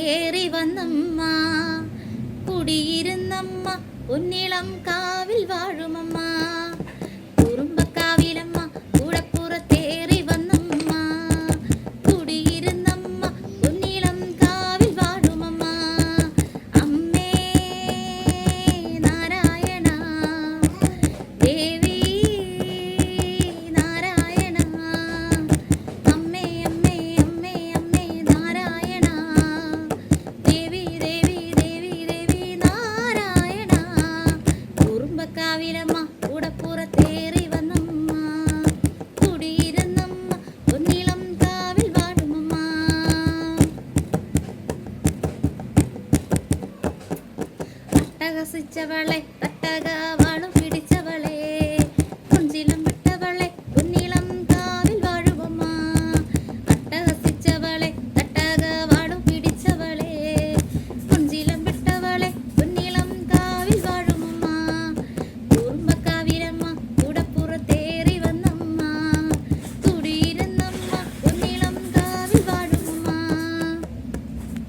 കേറി വന്നമ്മ, കുടിയിരുന്നമ്മ, പൊന്നിളം കാവിൽ വാഴുമമ്മ. കുറുമ്പക്കാവിലമ്മ കൂടപ്പുറത്തേറി വന്നമ്മ, കുടിയിരുന്നമ്മ, പൊന്നിളം കാവിൽ വാഴുമമ്മ. അമ്മേ നാരായണ, ദേവി നാരായണ, അമ്മേ അമ്മേ അമ്മേ അമ്മേ നാരായണ, ദേവി ദേവി ദേവി ദേവി നാരായണ. കുറുമ്പക്കാവിലമ്മ കൂടപ്പുറത്തേറി വന്നമ്മ, കുടിയിരുന്നമ്മ, പൊന്നിളം കാവിൽ വാഴുമമ്മ. അട്ടഹസിച്ചവളെ തട്ടക